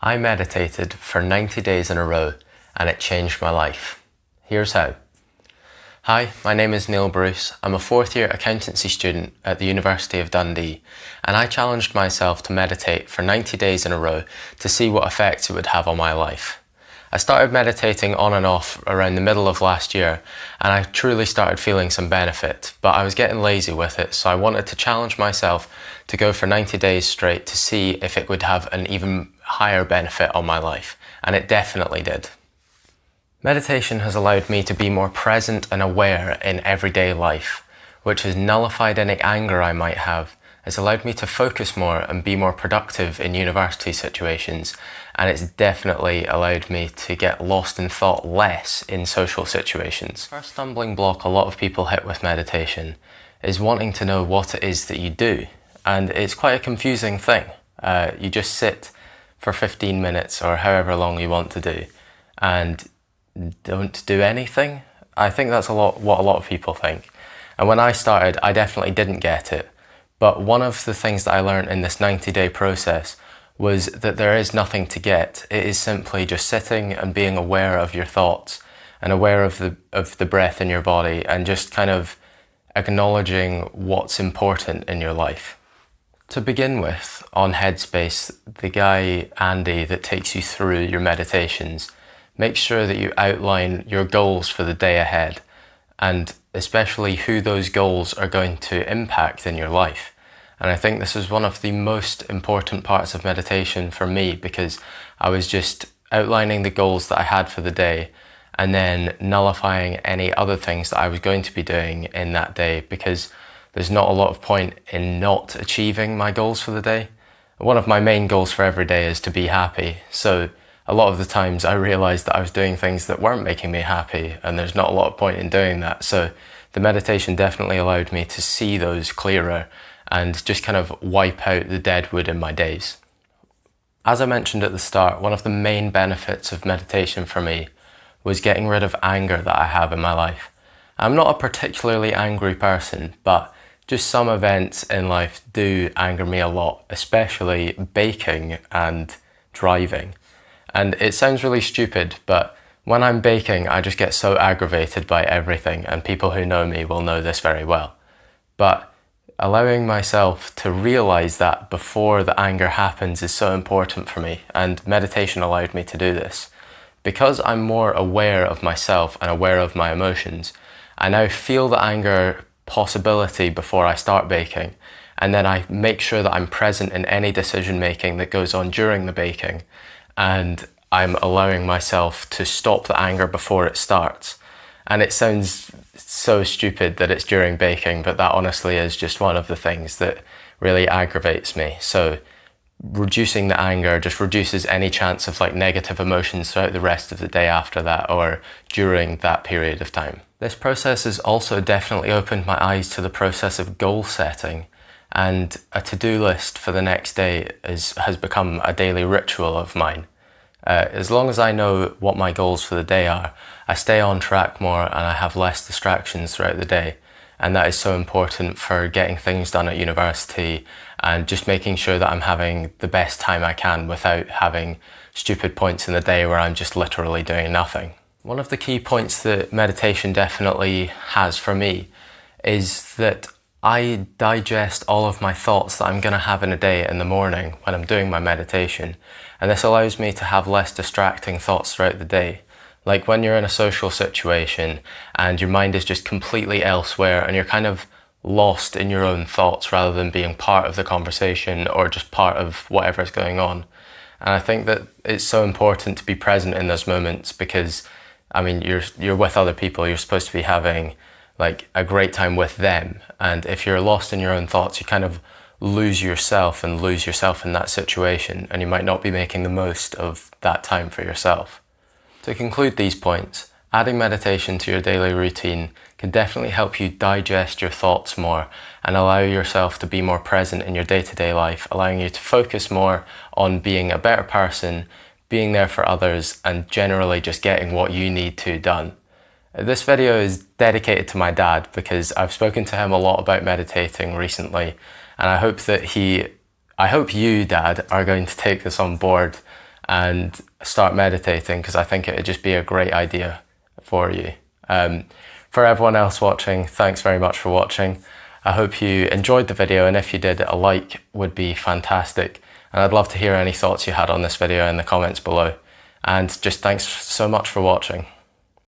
I meditated for 90 days in a row and it changed my life. Here's how. Hi, my name is Niall. I'm a fourth year accountancy student at the University of Dundee, and I challenged myself to meditate for 90 days in a row to see what effects it would have on my life. I started meditating on and off around the middle of last year, and I truly started feeling some benefit, but I was getting lazy with it, so I wanted to challenge myself to go for 90 days straight to see if it would have an even higher benefit on my life, and it definitely did. Meditation has allowed me to be more present and aware in everyday life, which has nullified any anger I might have. It's allowed me to focus more and be more productive in university situations, and it's definitely allowed me to get lost in thought less in social situations. The first stumbling block a lot of people hit with meditation is wanting to know what it is that you do, and it's quite a confusing thing. You just sit for 15 minutes or however long you want to do and don't do anything. I think that's what a lot of people think. And when I started, I definitely didn't get it. But one of the things that I learned in this 90-day process was that there is nothing to get. It is simply just sitting and being aware of your thoughts and aware of the breath in your body and just kind of acknowledging what's important in your life. To begin with, on Headspace, the guy Andy that takes you through your meditations makes sure that you outline your goals for the day ahead, and especially who those goals are going to impact in your life. And I think this is one of the most important parts of meditation for me, because I was just outlining the goals that I had for the day and then nullifying any other things that I was going to be doing in that day, because there's not a lot of point in not achieving my goals for the day. One of my main goals for every day is to be happy. So a lot of the times I realized that I was doing things that weren't making me happy, and there's not a lot of point in doing that. So the meditation definitely allowed me to see those clearer and just kind of wipe out the dead wood in my days. As I mentioned at the start, one of the main benefits of meditation for me was getting rid of anger that I have in my life. I'm not a particularly angry person, but just some events in life do anger me a lot, especially baking and driving. And it sounds really stupid, but when I'm baking, I just get so aggravated by everything, and people who know me will know this very well. But allowing myself to realize that before the anger happens is so important for me, and meditation allowed me to do this. Because I'm more aware of myself and aware of my emotions, I now feel the anger possibility before I start baking, and then I make sure that I'm present in any decision making that goes on during the baking, and I'm allowing myself to stop the anger before it starts. And it sounds so stupid that it's during baking, but that honestly is just one of the things that really aggravates me. So reducing the anger just reduces any chance of negative emotions throughout the rest of the day after that or during that period of time. This process has also definitely opened my eyes to the process of goal setting, and a to-do list for the next day has become a daily ritual of mine. As long as I know what my goals for the day are, I stay on track more and I have less distractions throughout the day. And that is so important for getting things done at university and just making sure that I'm having the best time I can without having stupid points in the day where I'm just literally doing nothing. One of the key points that meditation definitely has for me is that I digest all of my thoughts that I'm going to have in a day in the morning when I'm doing my meditation. And this allows me to have less distracting thoughts throughout the day. Like when you're in a social situation and your mind is just completely elsewhere and you're kind of lost in your own thoughts rather than being part of the conversation or just part of whatever is going on. And I think that it's so important to be present in those moments because, you're with other people, you're supposed to be having a great time with them. And if you're lost in your own thoughts, you kind of lose yourself in that situation, and you might not be making the most of that time for yourself. To conclude these points, adding meditation to your daily routine can definitely help you digest your thoughts more and allow yourself to be more present in your day-to-day life, allowing you to focus more on being a better person, being there for others, and generally just getting what you need to done. This video is dedicated to my dad because I've spoken to him a lot about meditating recently, and I hope you, Dad, are going to take this on board and start meditating, because I think it would just be a great idea for you. For everyone else watching, thanks very much for watching. I hope you enjoyed the video, and if you did, a like would be fantastic. And I'd love to hear any thoughts you had on this video in the comments below. And just thanks so much for watching.